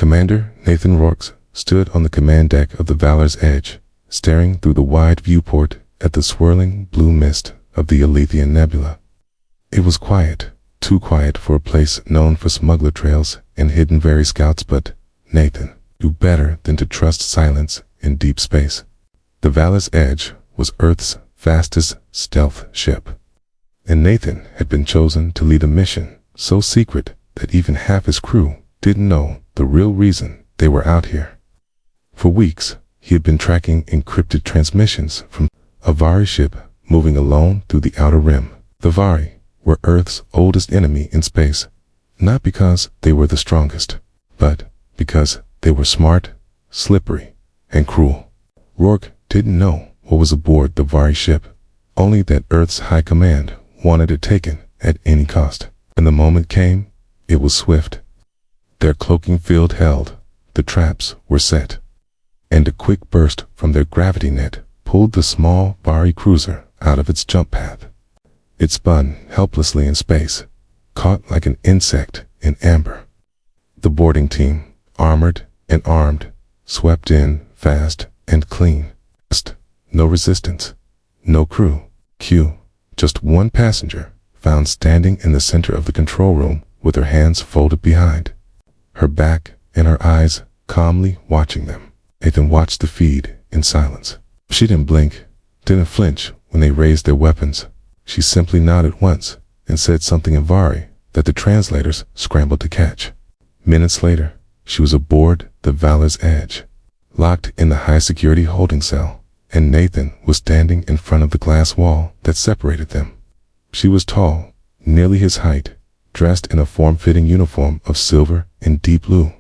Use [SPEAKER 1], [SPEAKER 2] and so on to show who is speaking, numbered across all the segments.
[SPEAKER 1] Commander Nathan Orcs stood on the command deck of the Valor's Edge, staring through the wide viewport at the swirling blue mist of the Alethian Nebula. It was quiet, too quiet for a place known for smuggler trails and hidden Vari scouts, but Nathan knew better than to trust silence in deep space. The Valor's Edge was Earth's fastest stealth ship, and Nathan had been chosen to lead a mission so secret that even half his crew didn't know the real reason they were out here. For weeks, he had been tracking encrypted transmissions from a Vari ship moving alone through the outer rim. The Vari were Earth's oldest enemy in space, not because they were the strongest, but because they were smart, slippery, and cruel. Rourke didn't know what was aboard the Vari ship, only that Earth's high command wanted it taken at any cost. When the moment came, it was swift. Their cloaking field held, the traps were set, and a quick burst from their gravity net pulled the small Vari cruiser out of its jump path. It spun helplessly in space, caught like an insect in amber. The boarding team, armored and armed, swept in fast and clean. No resistance, no crew. Just one passenger, found standing in the center of the control room with her hands folded behind, her back and her eyes calmly watching them. Nathan watched the feed in silence. She didn't blink, didn't flinch when they raised their weapons. She simply nodded once and said something in Vari that the translators scrambled to catch. Minutes later, she was aboard the Valor's Edge, locked in the high-security holding cell, and Nathan was standing in front of the glass wall that separated them. She was tall, nearly his height, dressed in a form-fitting uniform of silver and deep blue,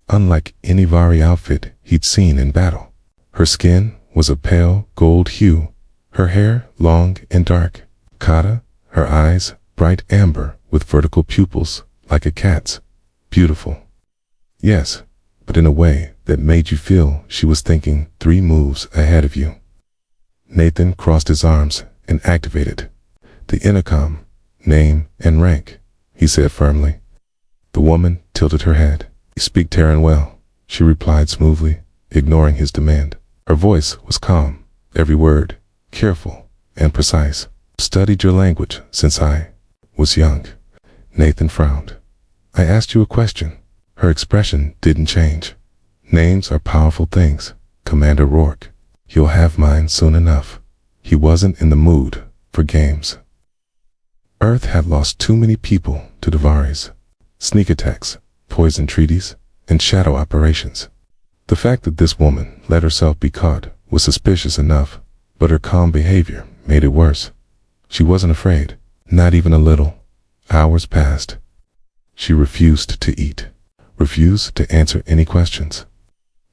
[SPEAKER 1] unlike any Vari outfit he'd seen in battle. Her skin was a pale gold hue, her hair long and dark. Kata, her eyes bright amber with vertical pupils like a cat's. Beautiful. Yes, but in a way that made you feel she was thinking 3 moves ahead of you. Nathan crossed his arms and activated the intercom. Name and rank, he said firmly. The woman tilted her head. You speak Terran well, she replied smoothly, ignoring his demand. Her voice was calm, every word careful and precise. Studied your language since I was young. Nathan frowned. I asked you a question. Her expression didn't change. Names are powerful things, Commander Rourke. You'll have mine soon enough. He wasn't in the mood for games. Earth had lost too many people to the Varis. Sneak attacks, poison treaties, and shadow operations. The fact that this woman let herself be caught was suspicious enough, but her calm behavior made it worse. She wasn't afraid, not even a little. Hours passed. She refused to eat, refused to answer any questions.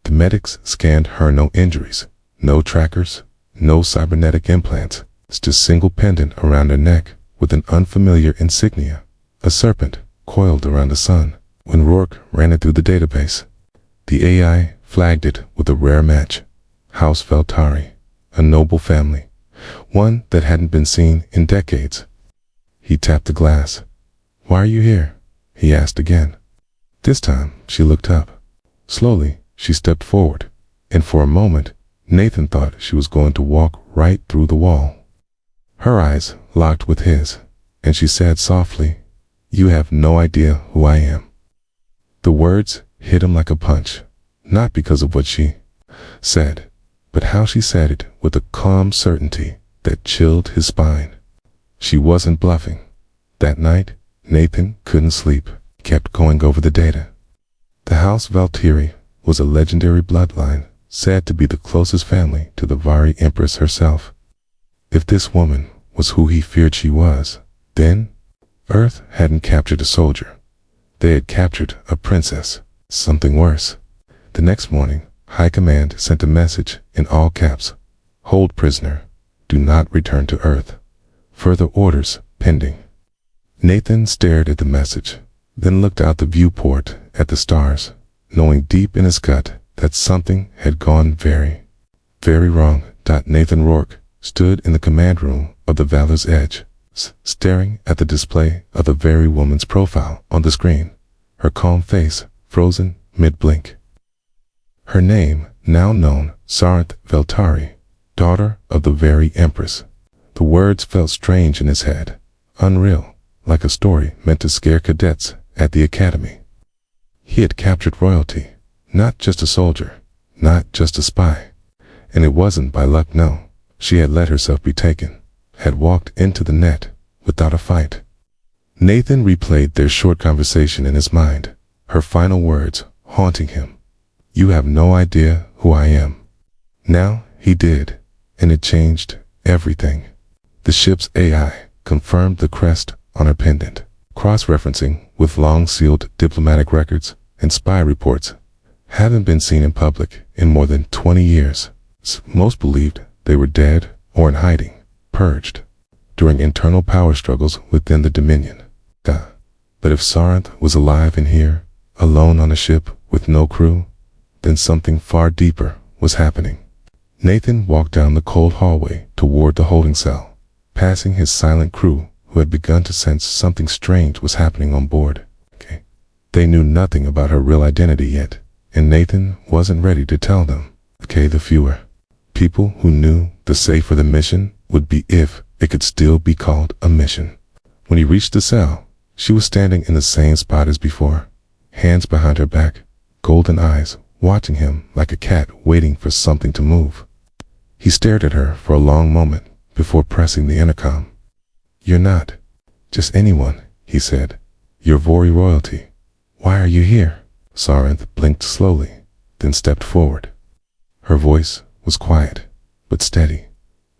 [SPEAKER 1] The medics scanned her. No injuries, no trackers, no cybernetic implants, just a single pendant around her neck with an unfamiliar insignia, a serpent coiled around the sun. When Rourke ran it through the database, the AI flagged it with a rare match. House Veltari, a noble family, one that hadn't been seen in decades. He tapped the glass. Why are you here? He asked again. This time, she looked up. Slowly, she stepped forward, and for a moment, Nathan thought she was going to walk right through the wall. Her eyes locked with his, and she said softly, You have no idea who I am. The words hit him like a punch, not because of what she said, but how she said it with a calm certainty that chilled his spine. She wasn't bluffing. That night, Nathan couldn't sleep, kept going over the data. The House Valtiri was a legendary bloodline, said to be the closest family to the Vari Empress herself. If this woman was who he feared she was, then Earth hadn't captured a soldier. They had captured a princess, something worse. The next morning, High Command sent a message in all caps. Hold prisoner. Do not return to Earth. Further orders pending. Nathan stared at the message, then looked out the viewport at the stars, knowing deep in his gut that something had gone very, very wrong. Nathan Rourke stood in the command room of the Valor's Edge, staring at the display of the very woman's profile on the screen, her calm face frozen mid-blink. Her name, now known, Sarinth Veltari, daughter of the very Empress. The words felt strange in his head, unreal, like a story meant to scare cadets at the academy. He had captured royalty, not just a soldier, not just a spy. And it wasn't by luck, no. She had let herself be taken, had walked into the net without a fight. Nathan replayed their short conversation in his mind, her final words haunting him. "You have no idea who I am." Now he did, and it changed everything. The ship's AI confirmed the crest on her pendant, cross-referencing with long-sealed diplomatic records and spy reports. Haven't been seen in public in more than 20 years. Most believed they were dead or in hiding, purged, during internal power struggles within the Dominion. But if Sarinth was alive in here, alone on a ship with no crew, then something far deeper was happening. Nathan walked down the cold hallway toward the holding cell, passing his silent crew who had begun to sense something strange was happening on board. They knew nothing about her real identity yet, and Nathan wasn't ready to tell them. The fewer people who knew, the safer the mission would be, if it could still be called a mission. When he reached the cell, she was standing in the same spot as before, hands behind her back, golden eyes watching him like a cat waiting for something to move. He stared at her for a long moment before pressing the intercom. "You're not just anyone," he said. "You're Vori royalty. Why are you here?" Sarinth blinked slowly, then stepped forward. Her voice was quiet, but steady,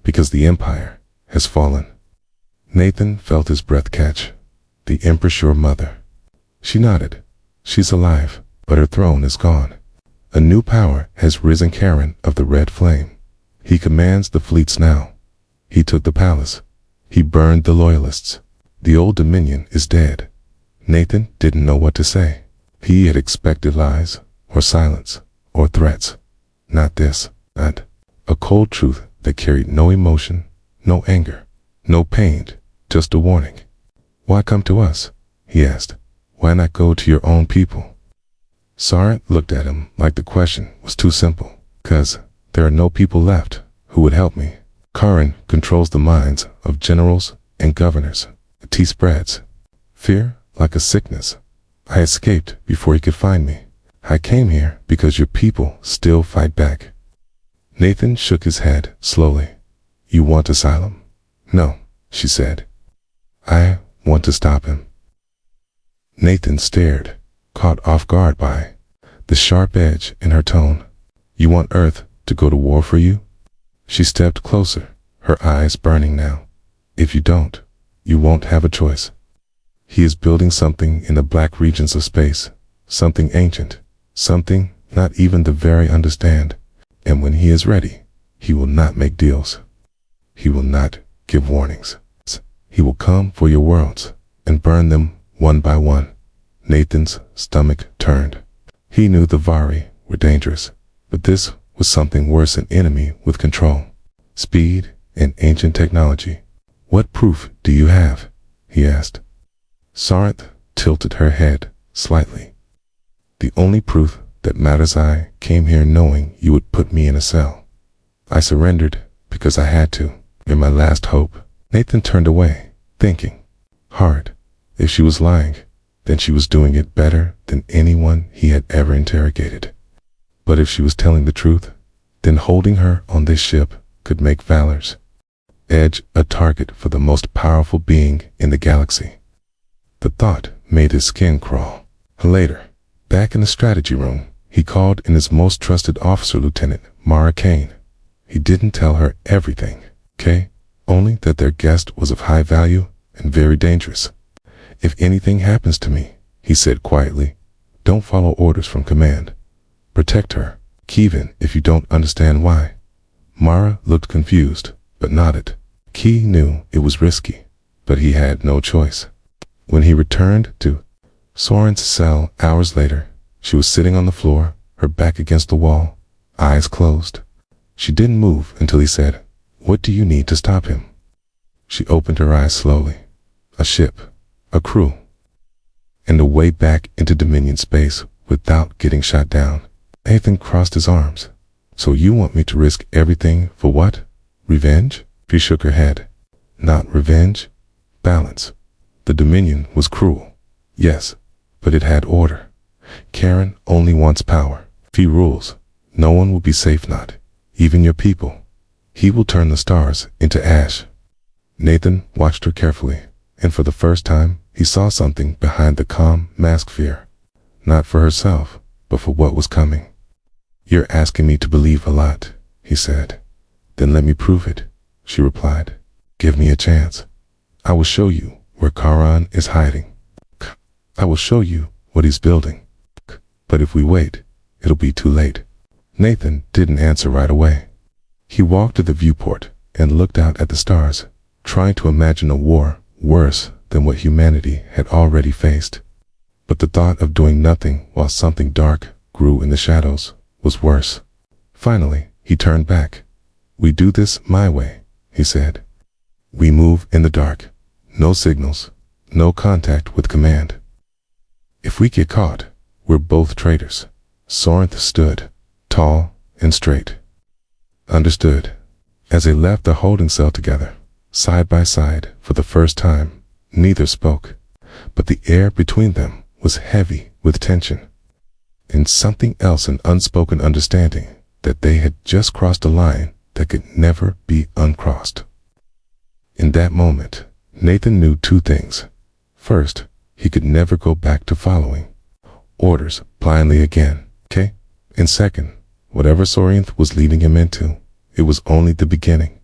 [SPEAKER 1] "Because the Empire has fallen." Nathan felt his breath catch. "The Empress, your mother." She nodded. "She's alive, but her throne is gone. A new power has risen, Karen of the Red Flame. He commands the fleets now. He took the palace. He burned the loyalists. The old Dominion is dead." Nathan didn't know what to say. He had expected lies, or silence, or threats. Not this, not a cold truth that carried no emotion, no anger, no pain, just a warning. "Why come to us?" he asked. "Why not go to your own people?" Sarinth looked at him like the question was too simple. "'Cause there are no people left who would help me. Karen controls the minds of generals and governors. He spreads fear like a sickness. I escaped before he could find me. I came here because your people still fight back." Nathan shook his head slowly. "You want asylum?" "No," she said. "I want to stop him." Nathan stared, caught off guard by the sharp edge in her tone. "You want Earth to go to war for you?" She stepped closer, her eyes burning now. "If you don't, you won't have a choice. He is building something in the black regions of space, something ancient, something not even the very understand. And when he is ready, he will not make deals. He will not give warnings. He will come for your worlds and burn them one by one." Nathan's stomach turned. He knew the Vari were dangerous, but this was something worse, an enemy with control, speed, and ancient technology. "What proof do you have?" he asked. Sarinth tilted her head slightly. "The only proof that matters. I came here knowing you would put me in a cell. I surrendered because I had to, in my last hope." Nathan turned away, thinking hard. If she was lying, then she was doing it better than anyone he had ever interrogated. But if she was telling the truth, then holding her on this ship could make Valor's Edge a target for the most powerful being in the galaxy. The thought made his skin crawl. Later, back in the strategy room, he called in his most trusted officer, Lieutenant Mara Kane. He didn't tell her everything, only that their guest was of high value and very dangerous. "If anything happens to me," he said quietly, "don't follow orders from command. Protect her, even if you don't understand why." Mara looked confused, but nodded. Key knew it was risky, but he had no choice. When he returned to Soren's cell hours later, she was sitting on the floor, her back against the wall, eyes closed. She didn't move until he said, "What do you need to stop him?" She opened her eyes slowly. "A ship, a crew, and a way back into Dominion space without getting shot down. Nathan crossed his arms. So you want me to risk everything for what? Revenge? She shook her head. Not revenge. Balance. The Dominion was cruel. Yes, but it had order. Karen only wants power. If he rules, no one will be safe, not even your people. He will turn the stars into ash. Nathan watched her carefully, and for the first time, he saw something behind the calm mask: fear. Not for herself, but for what was coming. You're asking me to believe a lot, he said. Then let me prove it, she replied. Give me a chance. I will show you where Charon is hiding. I will show you what he's building. But if we wait, it'll be too late. Nathan didn't answer right away. He walked to the viewport and looked out at the stars, trying to imagine a war worse than what humanity had already faced. But the thought of doing nothing while something dark grew in the shadows was worse. Finally, he turned back. We do this my way, he said. We move in the dark. No signals, no contact with command. If we get caught, we're both traitors. Sorenth stood, tall and straight. Understood. As they left the holding cell together, side by side for the first time, neither spoke, but the air between them was heavy with tension. And something else, an unspoken understanding that they had just crossed a line that could never be uncrossed. In that moment, Nathan knew two things. First, he could never go back to following orders blindly again, okay? And second, whatever Sorenth was leading him into, it was only the beginning.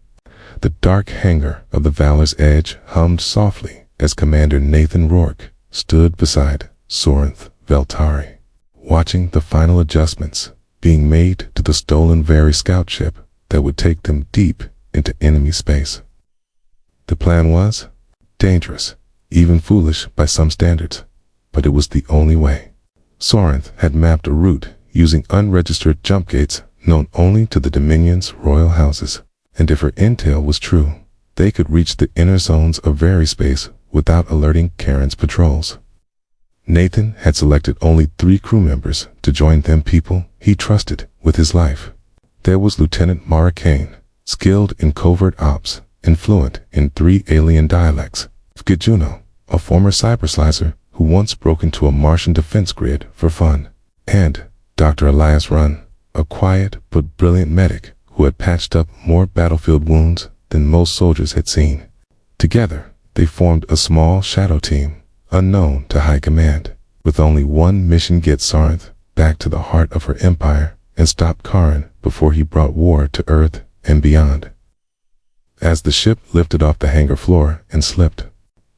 [SPEAKER 1] The dark hangar of the Valor's Edge hummed softly as Commander Nathan Rourke stood beside Sorenth Veltari, watching the final adjustments being made to the stolen Very scout ship that would take them deep into enemy space. The plan was dangerous, even foolish by some standards, but it was the only way. Sorenth had mapped a route using unregistered jump gates known only to the Dominion's royal houses, and if her intel was true, they could reach the inner zones of Very space without alerting Karen's patrols. Nathan had selected only 3 crew members to join them, people he trusted with his life. There was Lieutenant Mara Kane, skilled in covert ops and fluent in 3 alien dialects. Gajuno, a former cyberslicer who once broke into a Martian defense grid for fun. And Dr. Elias Runn, a quiet but brilliant medic who had patched up more battlefield wounds than most soldiers had seen. Together, they formed a small shadow team, unknown to high command, with only one mission: get Sorenth back to the heart of her empire and stop Charon before he brought war to Earth and beyond. As the ship lifted off the hangar floor and slipped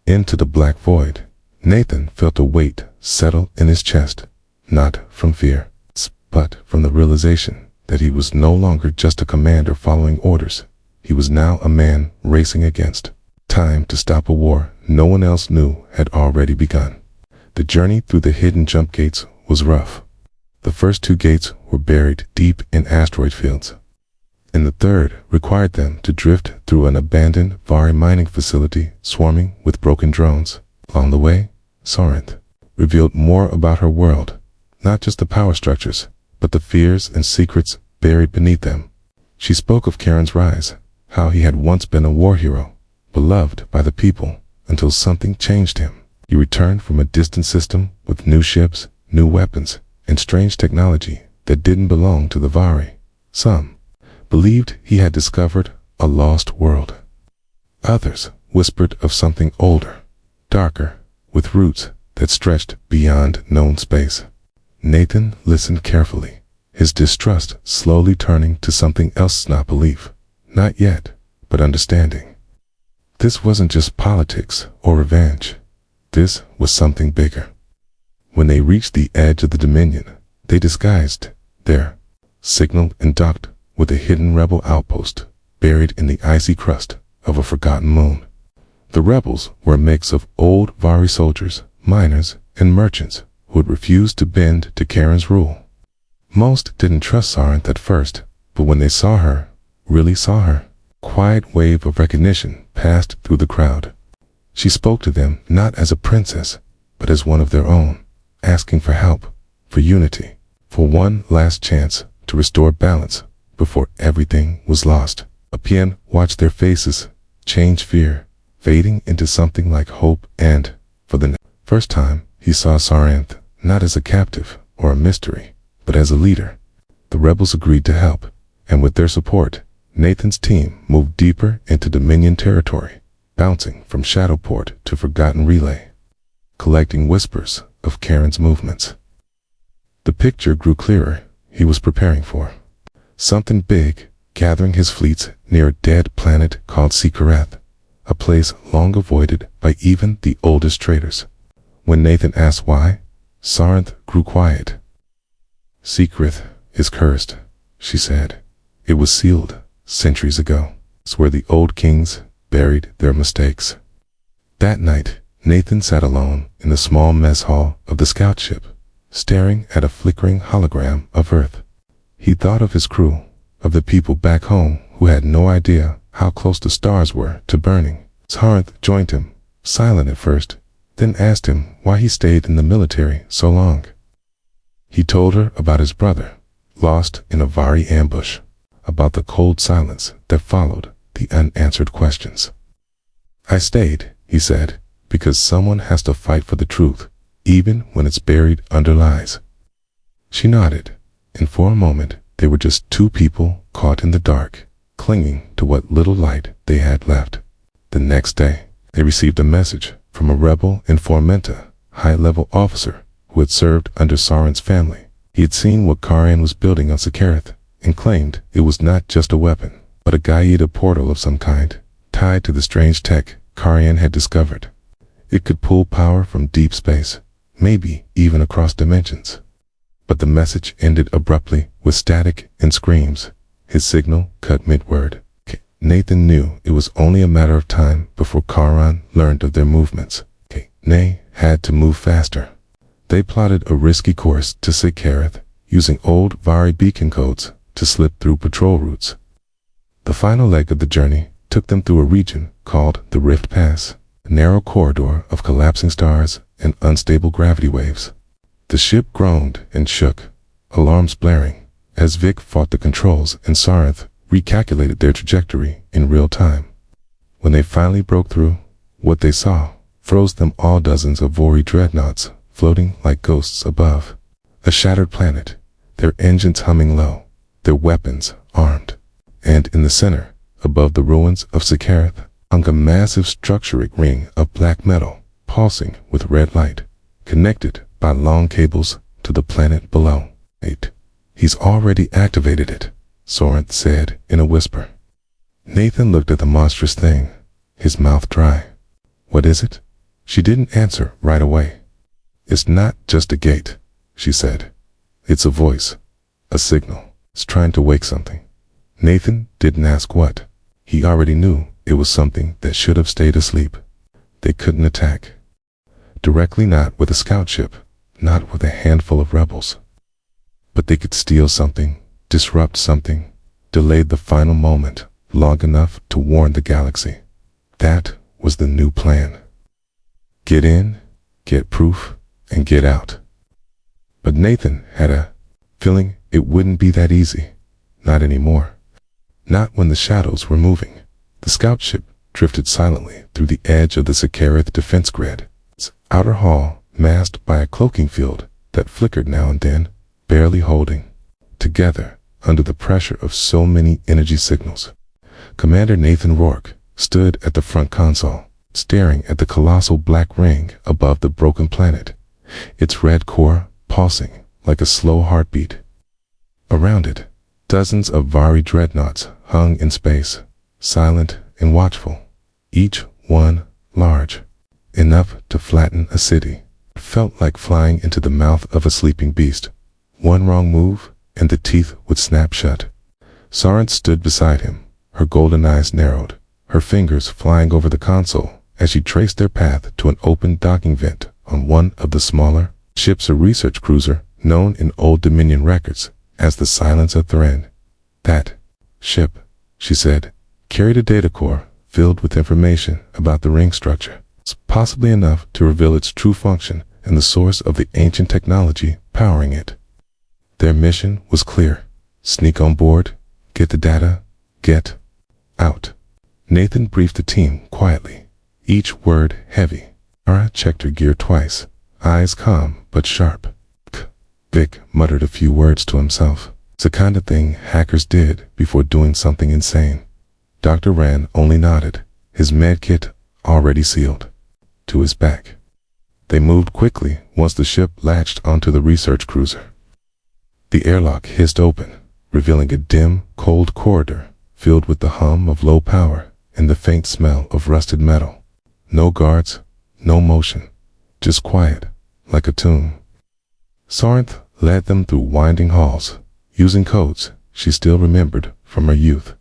[SPEAKER 1] into the black void, Nathan felt a weight settle in his chest, not from fear, but from the realization that he was no longer just a commander following orders. He was now a man racing against time to stop a war no one else knew had already begun. The journey through the hidden jump gates was rough. The first 2 gates were buried deep in asteroid fields, and the third required them to drift through an abandoned Vari mining facility swarming with broken drones. Along the way, Sorenth revealed more about her world, not just the power structures, but the fears and secrets buried beneath them. She spoke of Karen's rise, how he had once been a war hero, beloved by the people, until something changed him. He returned from a distant system with new ships, new weapons, and strange technology that didn't belong to the Vari. Some believed he had discovered a lost world. Others whispered of something older, darker, with roots that stretched beyond known space. Nathan listened carefully, his distrust slowly turning to something else: not belief, not yet, but understanding. This wasn't just politics or revenge. This was something bigger. When they reached the edge of the Dominion, they disguised their signaled and docked with a hidden rebel outpost buried in the icy crust of a forgotten moon. The rebels were a mix of old Vari soldiers, miners, and merchants who had refused to bend to Karen's rule. Most didn't trust Sorenth at first, but when they saw her, really saw her, a quiet wave of recognition passed through the crowd. She spoke to them not as a princess, but as one of their own, asking for help, for unity, for one last chance to restore balance before everything was lost. Appian watched their faces change, fear fading into something like hope, and, for the first time, he saw Saranth not as a captive or a mystery, but as a leader. The rebels agreed to help, and with their support, Nathan's team moved deeper into Dominion territory, bouncing from Shadowport to Forgotten Relay, collecting whispers of Karen's movements. The picture grew clearer. He was preparing for something big, gathering his fleets near a dead planet called Sekareth, a place long avoided by even the oldest traders. When Nathan asked why, Saranth grew quiet. "Sekareth is cursed," she said. "It was sealed centuries ago. It's where the old kings buried their mistakes." That night, Nathan sat alone in the small mess hall of the scout ship, staring at a flickering hologram of Earth. He thought of his crew, of the people back home who had no idea how close the stars were to burning. Saranth joined him, silent at first, then asked him why he stayed in the military so long. He told her about his brother, lost in a Vari ambush, about the cold silence that followed the unanswered questions. "I stayed," he said, "because someone has to fight for the truth, even when it's buried under lies." She nodded, and for a moment they were just two people caught in the dark, clinging to what little light they had left. The next day, they received a message from a rebel in Formenta, high-level officer who had served under Saran's family. He had seen what Karian was building on Sekareth and claimed it was not just a weapon, but a Gaida portal of some kind, tied to the strange tech Karian had discovered. It could pull power from deep space, maybe even across dimensions. But the message ended abruptly with static and screams. His signal cut mid-word. Nathan knew it was only a matter of time before Karian learned of their movements. Nay had to move faster. They plotted a risky course to Sekareth, using old Vari beacon codes to slip through patrol routes. The final leg of the journey took them through a region called the Rift Pass, a narrow corridor of collapsing stars and unstable gravity waves. The ship groaned and shook, alarms blaring, as Vic fought the controls and Saranth recalculated their trajectory in real time. When they finally broke through, what they saw froze them all. Dozens of Vori dreadnoughts floating like ghosts above. A shattered planet, their engines humming low, their weapons armed. And in the center, above the ruins of Sekareth, hung a massive structuring ring of black metal, pulsing with red light, connected by long cables to the planet below. "He's already activated it," Saranth said in a whisper. Nathan looked at the monstrous thing, his mouth dry. "What is it?" She didn't answer right away. "It's not just a gate," she said. "It's a voice, a signal. It's trying to wake something." Nathan didn't ask what. He already knew it was something that should have stayed asleep. They couldn't attack. Directly, not with a scout ship, not with a handful of rebels. But they could steal something, disrupt something, delay the final moment long enough to warn the galaxy. That was the new plan. Get in, get proof, and get out. But Nathan had a feeling it wouldn't be that easy. Not anymore. Not when the shadows were moving. The scout ship drifted silently through the edge of the Sekareth defense grid, its outer hull masked by a cloaking field that flickered now and then, barely holding together under the pressure of so many energy signals. Commander Nathan Rourke stood at the front console, staring at the colossal black ring above the broken planet, its red core pulsing like a slow heartbeat. Around it, dozens of Vari dreadnoughts hung in space, silent and watchful, each one large, enough to flatten a city. It felt like flying into the mouth of a sleeping beast. One wrong move, and the teeth would snap shut. Saranth stood beside him, her golden eyes narrowed, her fingers flying over the console as she traced their path to an open docking vent on one of the smaller ships, a research cruiser known in Old Dominion records as the Silence of Thren. That ship, she said, carried a data core filled with information about the ring structure, possibly enough to reveal its true function and the source of the ancient technology powering it. Their mission was clear. Sneak on board, get the data, get out. Nathan briefed the team quietly, each word heavy. Mara checked her gear twice, eyes calm but sharp. Vic muttered a few words to himself. It's the kind of thing hackers did before doing something insane. Dr. Rand only nodded, his med kit already sealed to his back. They moved quickly once the ship latched onto the research cruiser. The airlock hissed open, revealing a dim, cold corridor filled with the hum of low power and the faint smell of rusted metal. No guards, no motion, just quiet, like a tomb. Sarinth led them through winding halls, using codes she still remembered from her youth.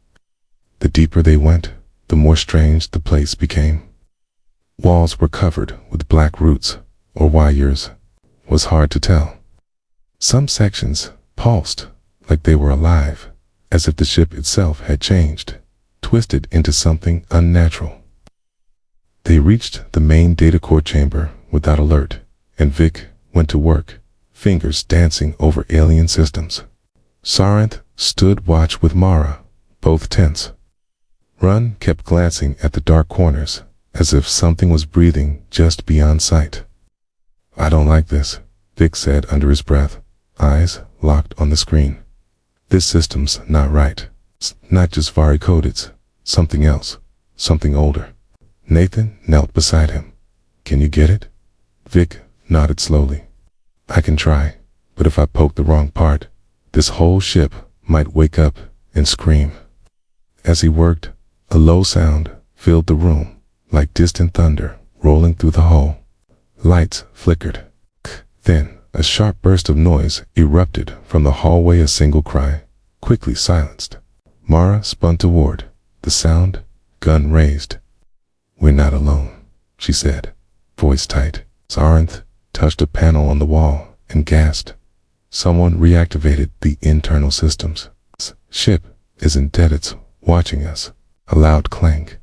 [SPEAKER 1] The deeper they went, the more strange the place became. Walls were covered with black roots, or wires, was hard to tell. Some sections pulsed like they were alive, as if the ship itself had changed, twisted into something unnatural. They reached the main data core chamber without alert, and Vic went to work, fingers dancing over alien systems. Sarinth stood watch with Mara, both tense. Run kept glancing at the dark corners, as if something was breathing just beyond sight. I don't like this, Vic said under his breath, eyes locked on the screen. This system's not right. It's not just varicoded, something else, something older. Nathan knelt beside him. Can you get it? Vic nodded slowly. I can try, but if I poke the wrong part, this whole ship might wake up and scream. As he worked, a low sound filled the room, like distant thunder rolling through the hull. Lights flickered. Then, a sharp burst of noise erupted from the hallway, a single cry, quickly silenced. Mara spun toward the sound, gun raised. We're not alone, she said, voice tight. Sarinth touched a panel on the wall and gasped. Someone reactivated the internal systems. Ship isn't dead, it's watching us. A loud clank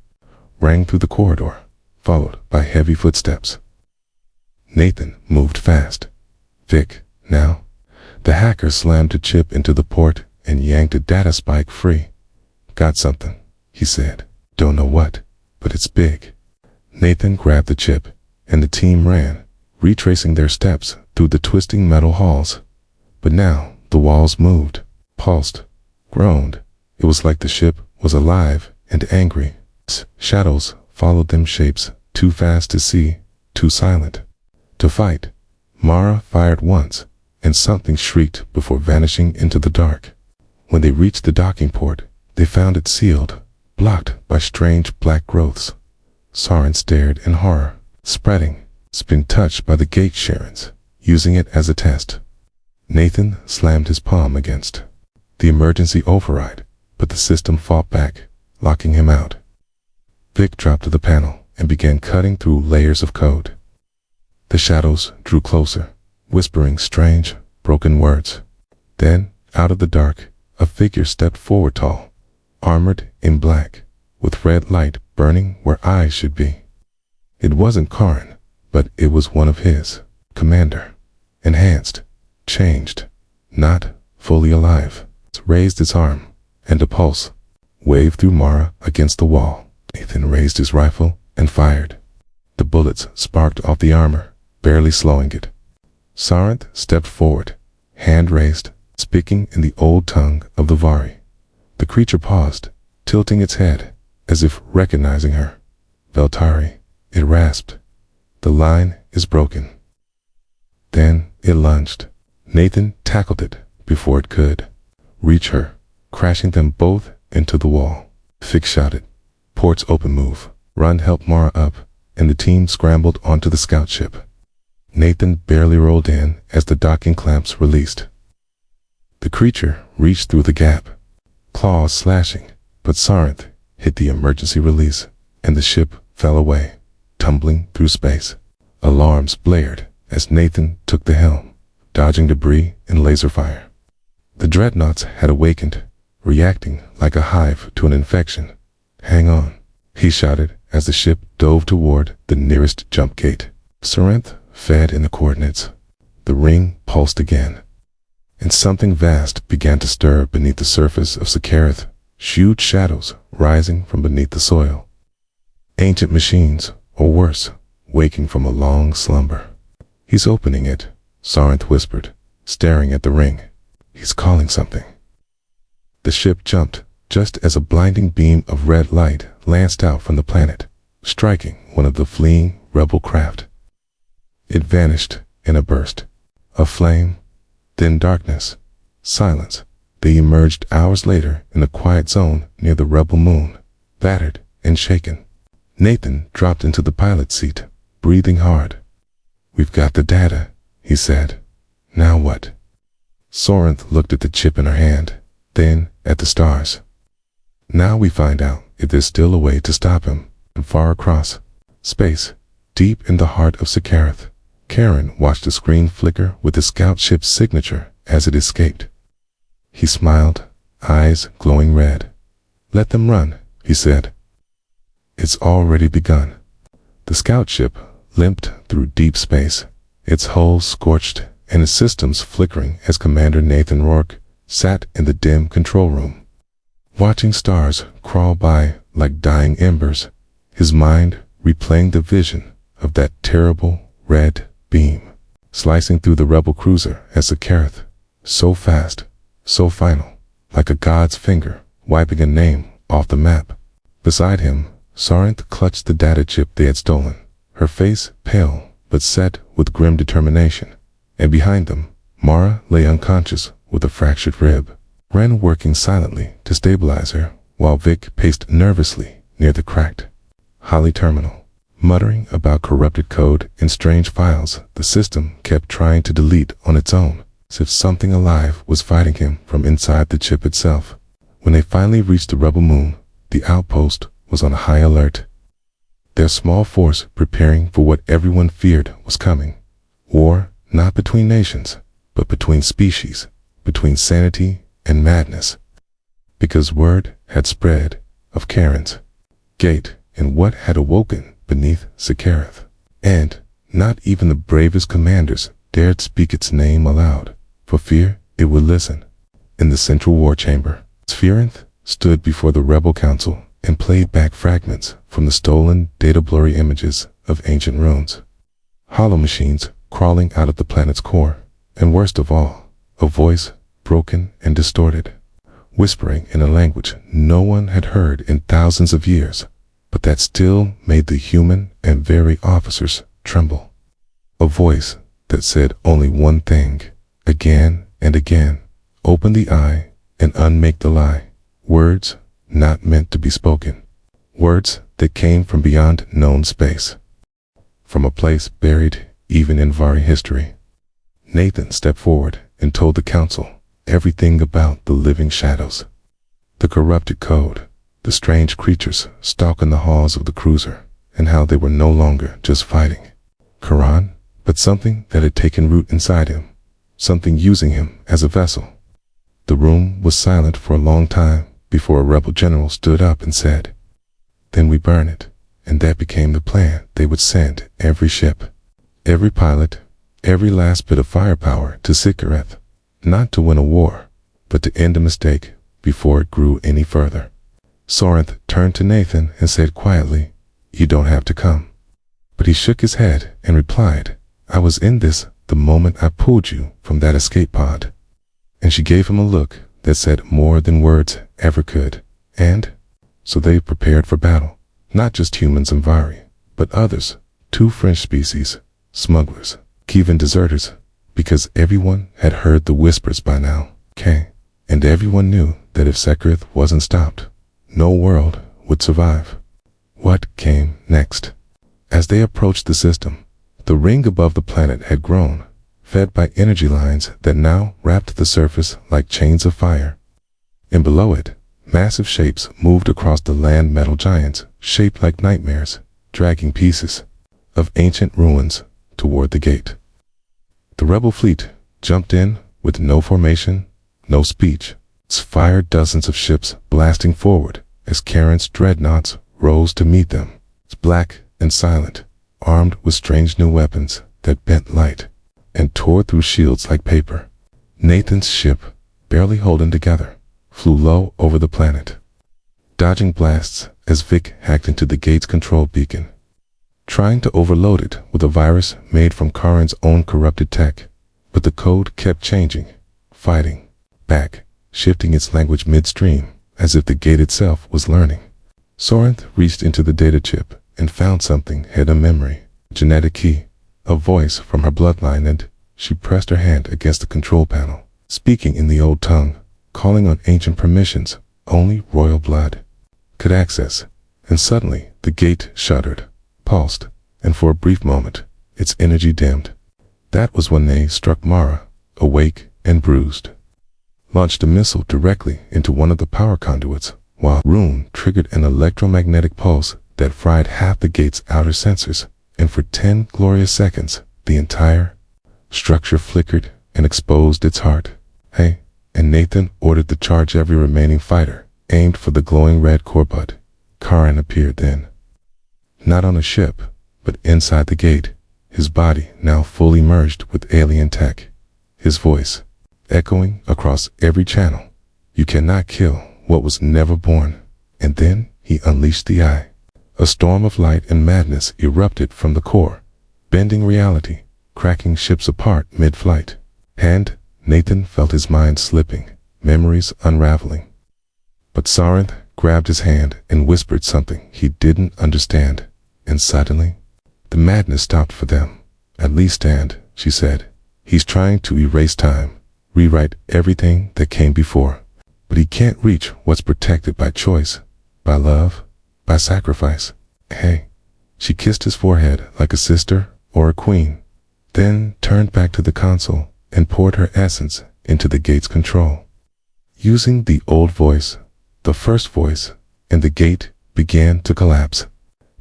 [SPEAKER 1] rang through the corridor, followed by heavy footsteps. Nathan moved fast. Vic, now. The hacker slammed a chip into the port and yanked a data spike free. Got something, he said. Don't know what, but it's big. Nathan grabbed the chip, and the team ran, retracing their steps through the twisting metal halls. But now the walls moved, pulsed, groaned. It was like the ship was alive and angry. Shadows followed them, shapes too fast to see, too silent to fight. Mara fired once, and something shrieked before vanishing into the dark. When they reached the docking port, they found it sealed, blocked by strange black growths. Sarinth stared in horror. Spreading, it's been touched by the gate Sharons, using it as a test. Nathan slammed his palm against the emergency override, but the system fought back, locking him out. Vic dropped to the panel and began cutting through layers of code. The shadows drew closer, whispering strange, broken words. Then, out of the dark, a figure stepped forward, tall, armored in black, with red light burning where eyes should be. It wasn't Karn, but it was one of his, commander. Enhanced, changed, not fully alive. It raised its arm, and a pulse waved through Mara against the wall. Nathan raised his rifle and fired. The bullets sparked off the armor, barely slowing it. Sarinth stepped forward, hand raised, speaking in the old tongue of the Vari. The creature paused, tilting its head, as if recognizing her. Veltari, it rasped. The line is broken. Then it lunged. Nathan tackled it before it could reach her, crashing them both into the wall. Vic shouted, "Ports open, move." Run helped Mara up, and the team scrambled onto the scout ship. Nathan barely rolled in as the docking clamps released. The creature reached through the gap, claws slashing, but Sarinth hit the emergency release, and the ship fell away, tumbling through space. Alarms blared as Nathan took the helm, dodging debris and laser fire. The dreadnoughts had awakened, reacting like a hive to an infection. "Hang on," he shouted as the ship dove toward the nearest jump gate. Sarinth fed in the coordinates. The ring pulsed again, and something vast began to stir beneath the surface of Secareth, huge shadows rising from beneath the soil. Ancient machines, or worse, waking from a long slumber. "He's opening it," Sarenth whispered, staring at the ring. "He's calling something." The ship jumped just as a blinding beam of red light lanced out from the planet, striking one of the fleeing rebel craft. It vanished in a burst. A flame, then darkness, silence. They emerged hours later in a quiet zone near the rebel moon, battered and shaken. Nathan dropped into the pilot's seat, breathing hard. "We've got the data," he said. "Now what?" Sarenth looked at the chip in her hand, then at the stars. "Now we find out if there's still a way to stop him." And far across space, deep in the heart of Secareth, Karen watched the screen flicker with the scout ship's signature as it escaped. He smiled, eyes glowing red. "Let them run," he said. "It's already begun." The scout ship limped through deep space, its hull scorched and its systems flickering as Commander Nathan Rourke sat in the dim control room, watching stars crawl by like dying embers, his mind replaying the vision of that terrible red beam slicing through the rebel cruiser as Secareth, so fast, so final, like a god's finger wiping a name off the map. Beside him, Sarenth clutched the data chip they had stolen, her face pale but set with grim determination, and behind them, Mara lay unconscious with a fractured rib, Ren working silently to stabilize her, while Vic paced nervously near the cracked Holly terminal, muttering about corrupted code and strange files the system kept trying to delete on its own, as if something alive was fighting him from inside the chip itself. When they finally reached the rebel moon, the outpost was on high alert, their small force preparing for what everyone feared was coming. War, not between nations, but between species, between sanity and madness. Because word had spread of Karen's gate and what had awoken beneath Secareth, and not even the bravest commanders dared speak its name aloud, for fear it would listen. In the central war chamber, Sarenth stood before the rebel council and played back fragments from the stolen data blurry images of ancient runes. Hollow machines crawling out of the planet's core, and worst of all, a voice broken and distorted, whispering in a language no one had heard in thousands of years, but that still made the human and very officers tremble. A voice that said only one thing, again and again: open the eye and unmake the lie. Words not meant to be spoken. Words that came from beyond known space, from a place buried even in Vari history. Nathan stepped forward and told the council everything about the living shadows, the corrupted code, the strange creatures stalking the halls of the cruiser, and how they were no longer just fighting Quran, but something that had taken root inside him, something using him as a vessel. The room was silent for a long time before a rebel general stood up and said, "Then we burn it." And that became the plan. They would send every ship, every pilot, every last bit of firepower to Secareth, not to win a war, but to end a mistake before it grew any further. Sarenth turned to Nathan and said quietly, "You don't have to come." But he shook his head and replied, "I was in this the moment I pulled you from that escape pod." And she gave him a look that said more than words ever could. And so they prepared for battle, not just humans and Vari, but others, 2 French species, smugglers, Kievan deserters, because everyone had heard the whispers by now, and everyone knew that if Secareth wasn't stopped, no world would survive. What came next? As they approached the system, the ring above the planet had grown, fed by energy lines that now wrapped the surface like chains of fire. And below it, massive shapes moved across the land, metal giants, shaped like nightmares, dragging pieces of ancient ruins toward the gate. The rebel fleet jumped in with no formation, no speech. It fired dozens of ships blasting forward as Karen's dreadnoughts rose to meet them. It's black and silent, armed with strange new weapons that bent light. and tore through shields like paper. Nathan's ship, barely holding together, flew low over the planet, dodging blasts as Vic hacked into the gate's control beacon, trying to overload it with a virus made from Karin's own corrupted tech. But the code kept changing, fighting back, shifting its language midstream, as if the gate itself was learning. Sorenth reached into the data chip and found something hidden memory, a genetic key, a voice from her bloodline, and she pressed her hand against the control panel, speaking in the old tongue, calling on ancient permissions only royal blood could access. And suddenly the gate shuddered, pulsed, and for a brief moment its energy dimmed. That was when they struck Mara, awake and bruised, launched a missile directly into one of the power conduits, while Rune triggered an electromagnetic pulse that fried half the gate's outer sensors, and for 10 glorious seconds the entire structure flickered and exposed its heart. Hey, and Nathan ordered to charge every remaining fighter, aimed for the glowing red core. But Karin appeared then, not on a ship, but inside the gate, his body now fully merged with alien tech, his voice echoing across every channel. You cannot kill what was never born. And then he unleashed the eye. A storm of light and madness erupted from the core, bending reality, cracking ships apart mid-flight. And Nathan felt his mind slipping, memories unraveling. But Sorenth grabbed his hand and whispered something he didn't understand, and suddenly the madness stopped for them. At least, and she said, he's trying to erase time, rewrite everything that came before. But he can't reach what's protected by choice, by love, by sacrifice. Hey. She kissed his forehead like a sister or a queen, then turned back to the console and poured her essence into the gate's control. Using the old voice, the first voice, and the gate began to collapse.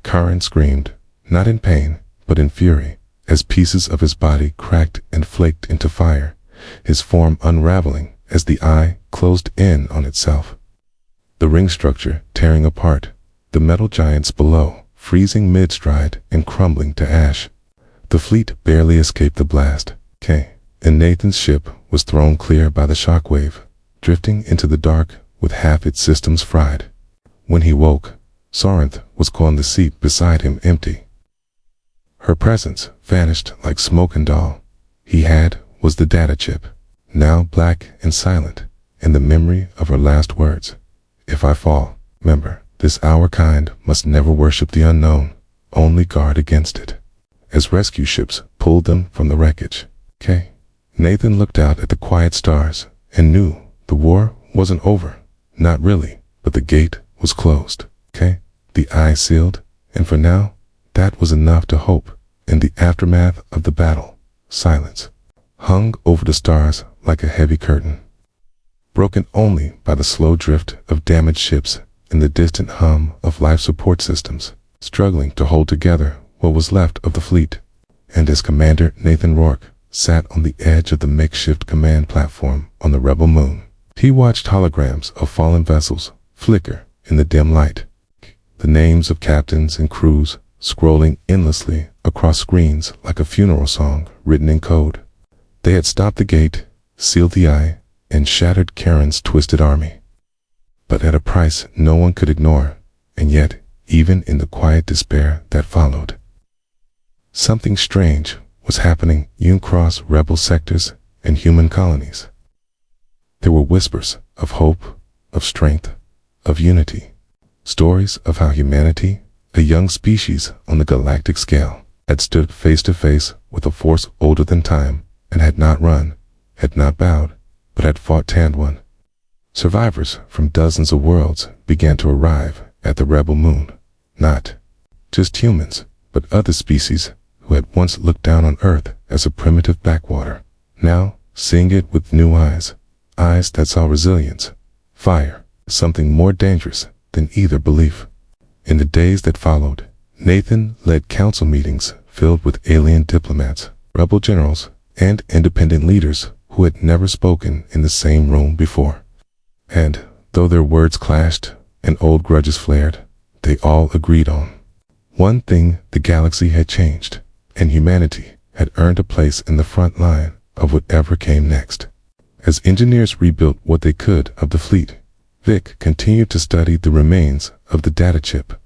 [SPEAKER 1] Karin screamed, not in pain, but in fury, as pieces of his body cracked and flaked into fire, his form unraveling as the eye closed in on itself. The ring structure tearing apart, the metal giants below freezing mid-stride and crumbling to ash. The fleet barely escaped the blast, and Nathan's ship was thrown clear by the shockwave, drifting into the dark with half its systems fried. When he woke, Sorenth was on the seat beside him, empty. Her presence vanished like smoke, and all he had was the data chip, now black and silent, and the memory of her last words. If I fall, remember, this our kind must never worship the unknown, only guard against it. As rescue ships pulled them from the wreckage, Nathan looked out at the quiet stars and knew the war wasn't over. Not really, but the gate was closed, the eye sealed, and for now, that was enough to hope. In the aftermath of the battle, silence hung over the stars like a heavy curtain, broken only by the slow drift of damaged ships and the distant hum of life support systems, struggling to hold together what was left of the fleet. And as Commander Nathan Rourke sat on the edge of the makeshift command platform on the rebel moon, he watched holograms of fallen vessels flicker in the dim light, the names of captains and crews scrolling endlessly across screens like a funeral song written in code. They had stopped the gate, sealed the eye, and shattered Karen's twisted army. But at a price no one could ignore, and yet, even in the quiet despair that followed, something strange was happening across rebel sectors and human colonies. There were whispers of hope, of strength, of unity, stories of how humanity, a young species on the galactic scale, had stood face to face with a force older than time and had not run, had not bowed, but had fought and won. Survivors from dozens of worlds began to arrive at the rebel moon, not just humans, but other species who had once looked down on Earth as a primitive backwater, now seeing it with new eyes, eyes that saw resilience, fire, something more dangerous than either belief. In the days that followed, Nathan led council meetings filled with alien diplomats, rebel generals, and independent leaders who had never spoken in the same room before. And though their words clashed and old grudges flared, they all agreed on one thing: the galaxy had changed, and humanity had earned a place in the front line of whatever came next. As engineers rebuilt what they could of the fleet, Vic continued to study the remains of the data chip,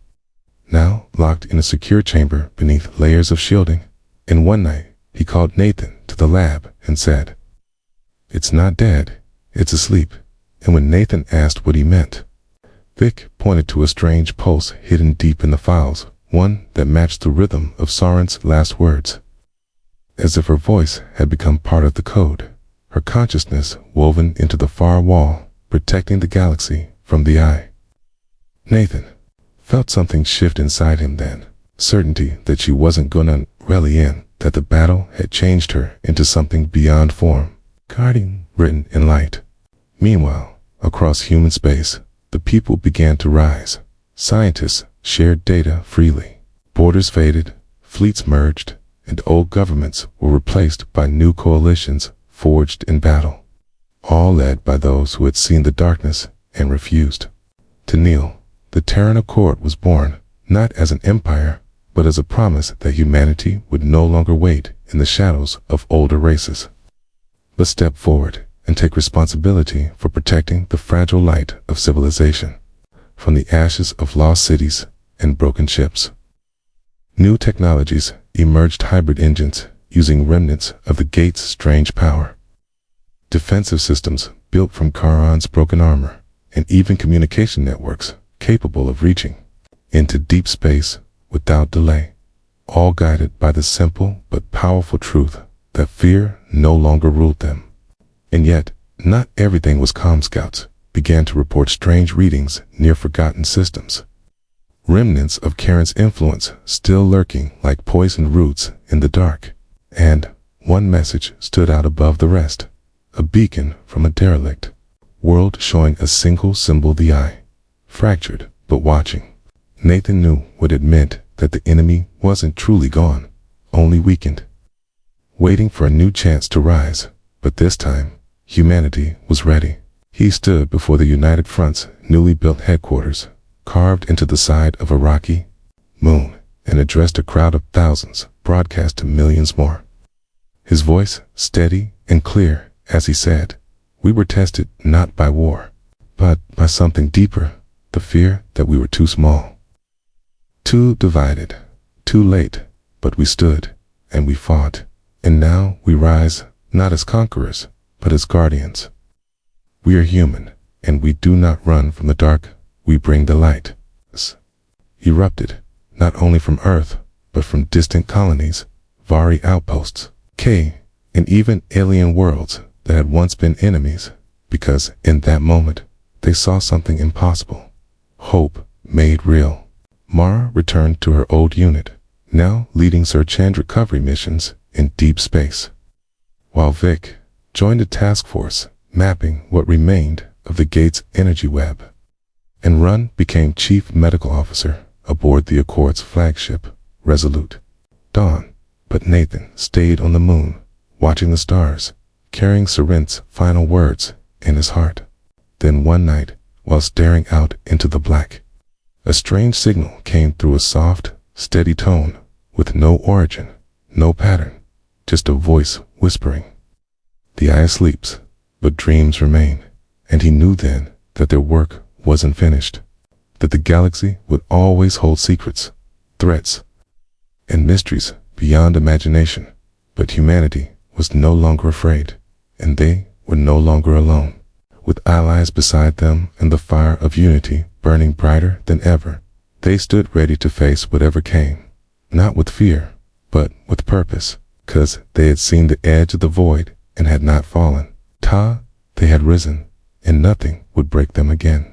[SPEAKER 1] now locked in a secure chamber beneath layers of shielding. And one night, he called Nathan to the lab and said, "It's not dead, it's asleep." And when Nathan asked what he meant, Vic pointed to a strange pulse hidden deep in the files, one that matched the rhythm of Soren's last words. As if her voice had become part of the code, her consciousness woven into the far wall, protecting the galaxy from the eye. Nathan felt something shift inside him then, certainty that she wasn't gonna rally in, that the battle had changed her into something beyond form, guardian written in light. Meanwhile, across human space, the people began to rise. Scientists shared data freely. Borders faded, fleets merged, and old governments were replaced by new coalitions forged in battle, all led by those who had seen the darkness and refused to kneel. The Terran Accord was born, not as an empire, but as a promise that humanity would no longer wait in the shadows of older races, but step forward and take responsibility for protecting the fragile light of civilization from the ashes of lost cities and broken ships. New technologies emerged, hybrid engines using remnants of the Gate's strange power, defensive systems built from Charon's broken armor, and even communication networks capable of reaching into deep space without delay, all guided by the simple but powerful truth that fear no longer ruled them. And yet, not everything was calm. Scouts began to report strange readings near forgotten systems, remnants of Charon's influence still lurking like poisoned roots in the dark. And one message stood out above the rest, a beacon from a derelict world showing a single symbol: the eye, fractured but watching. Nathan knew what it meant, that the enemy wasn't truly gone, only weakened, waiting for a new chance to rise. But this time, humanity was ready. He stood before the United Front's newly built headquarters, carved into the side of a rocky moon, and addressed a crowd of thousands, broadcast to millions more. His voice steady and clear as he said, "We were tested not by war, but by something deeper, the fear that we were too small, too divided, too late, but we stood, and we fought, and now we rise, not as conquerors, but as guardians. We are human, and we do not run from the dark, we bring the light." Erupted, not only from Earth, but from distant colonies, Vari outposts, and even alien worlds that had once been enemies, because in that moment, they saw something impossible. Hope made real. Mara returned to her old unit, now leading search and recovery missions in deep space, while Vic joined a task force mapping what remained of the Gate's energy web, and Run became chief medical officer aboard the Accord's flagship, Resolute Dawn. But Nathan stayed on the moon, watching the stars, carrying Soren's final words in his heart. Then one night, while staring out into the black, a strange signal came through, a soft, steady tone, with no origin, no pattern, just a voice whispering, "The eye sleeps, but dreams remain." And he knew then that their work wasn't finished, that the galaxy would always hold secrets, threats, and mysteries beyond imagination. But humanity was no longer afraid, and they were no longer alone. With allies beside them and the fire of unity burning brighter than ever, they stood ready to face whatever came, not with fear, but with purpose, 'cause they had seen the edge of the void and had not fallen. They had risen, and nothing would break them again.